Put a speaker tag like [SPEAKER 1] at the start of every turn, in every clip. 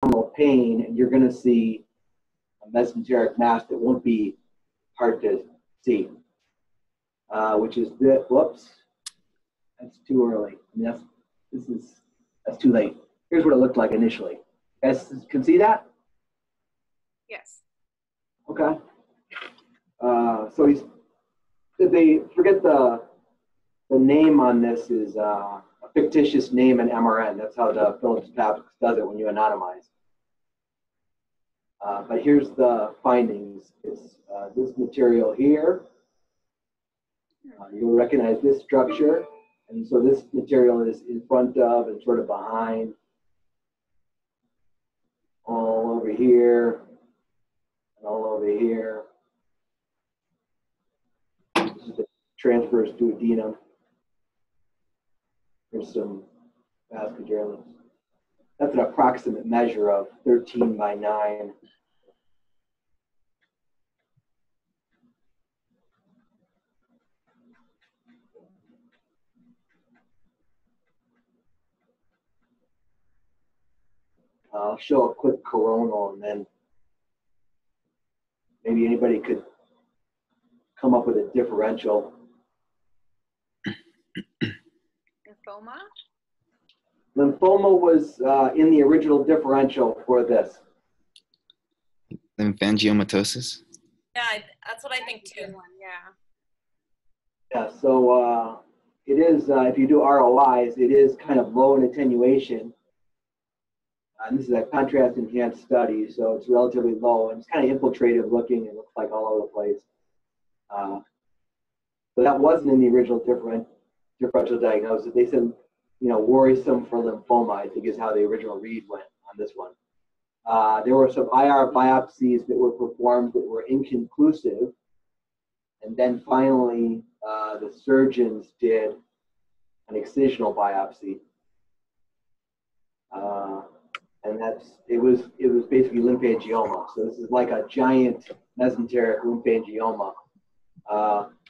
[SPEAKER 1] abdominal pain, and you're going to see a mesenteric mass that won't be hard to see, which is the, whoops, that's too early. I mean, that's too late. Here's what it looked like initially. You guys can see that?
[SPEAKER 2] Yes.
[SPEAKER 1] Okay. So they forget the name on this is a fictitious name in MRN. That's how the Phillips Papst does it when you anonymize. But here's the findings. It's this material here. You'll recognize this structure. And so this material is in front of and sort of behind, all over here, and all over here. This is the transverse duodenum. There's some vasculature. That's an approximate measure of 13 by 9. I'll show a quick coronal, and then maybe anybody could come up with a differential.
[SPEAKER 2] Lymphoma?
[SPEAKER 1] Lymphoma was in the original differential for this.
[SPEAKER 3] Lymphangiomatosis?
[SPEAKER 2] Yeah, that's what I think too. Yeah.
[SPEAKER 1] Yeah, so it is, if you do ROIs, it is kind of low in attenuation. And this is a contrast-enhanced study, so it's relatively low, and it's kind of infiltrative looking. It looks like all over the place. So that wasn't in the original differential diagnosis. They said, you know, worrisome for lymphoma, I think is how the original read went on this one. There were some IR biopsies that were performed that were inconclusive. And then finally, the surgeons did an excisional biopsy. And it was basically lymphangioma. So this is like a giant mesenteric lymphangioma.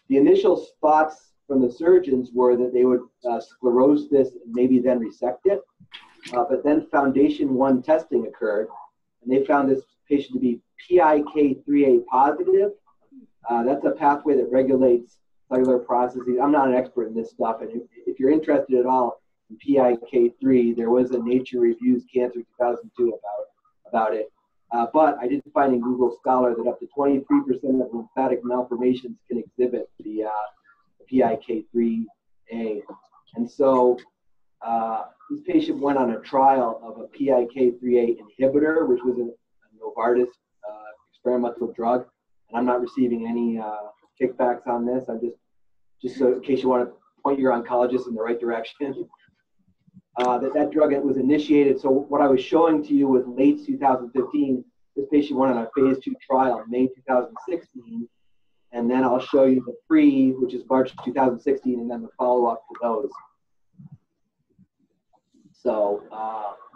[SPEAKER 1] The initial thoughts from the surgeons were that they would sclerose this and maybe then resect it. But then Foundation 1 testing occurred, and they found this patient to be PIK3A positive. That's a pathway that regulates cellular processes. I'm not an expert in this stuff, and if you're interested at all in PIK3, there was a Nature Reviews Cancer 2002 about it. But I did find in Google Scholar that up to 23% of lymphatic malformations can exhibit the PIK3A. And so this patient went on a trial of a PIK3A inhibitor, which was a Novartis experimental drug. And I'm not receiving any kickbacks on this. I'm just so in case you want to point your oncologist in the right direction. That drug was initiated. So what I was showing to you was late 2015. This patient went on a phase 2 trial in May 2016. And then I'll show you the pre, which is March 2016, and then the follow-up to those. So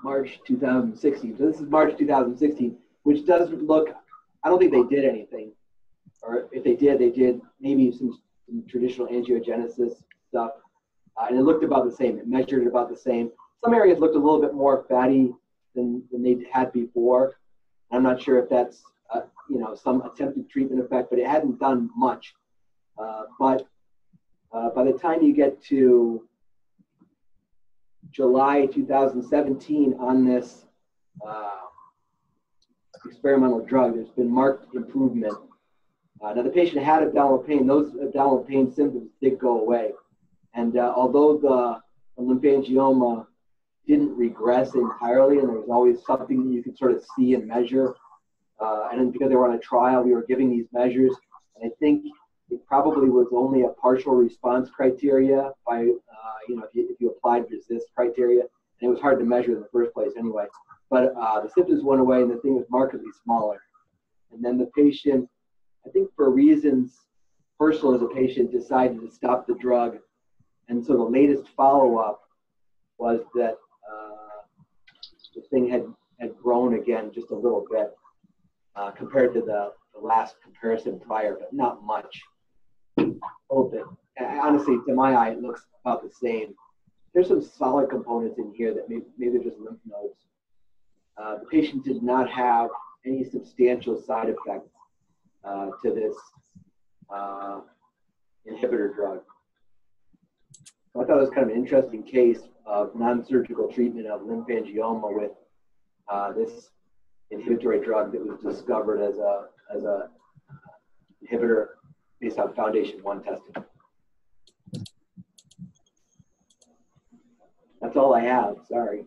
[SPEAKER 1] March 2016. So this is March 2016, which doesn't look, I don't think they did anything. Or if they did maybe some traditional angiogenesis stuff. And it looked about the same. It measured about the same. Some areas looked a little bit more fatty than they had before. I'm not sure if that's you know, some attempted treatment effect, but it hadn't done much. But by the time you get to July 2017 on this experimental drug, there's been marked improvement. Now the patient had abdominal pain. Those abdominal pain symptoms did go away. And although the lymphangioma didn't regress entirely, and there was always something that you could sort of see and measure, and then because they were on a trial, we were giving these measures. And I think it probably was only a partial response criteria by, you know, if you applied RECIST criteria, and it was hard to measure in the first place anyway. But the symptoms went away, and the thing was markedly smaller. And then the patient, I think for reasons personal to the patient, decided to stop the drug. And so the latest follow-up was that the thing had grown again just a little bit compared to the last comparison prior, but not much. A little bit. Honestly, to my eye, it looks about the same. There's some solid components in here that maybe they're just lymph nodes. The patient did not have any substantial side effects to this inhibitor drug. So I thought it was kind of an interesting case of non-surgical treatment of lymphangioma with this inhibitory drug that was discovered as a inhibitor based on Foundation 1 testing. That's all I have. Sorry.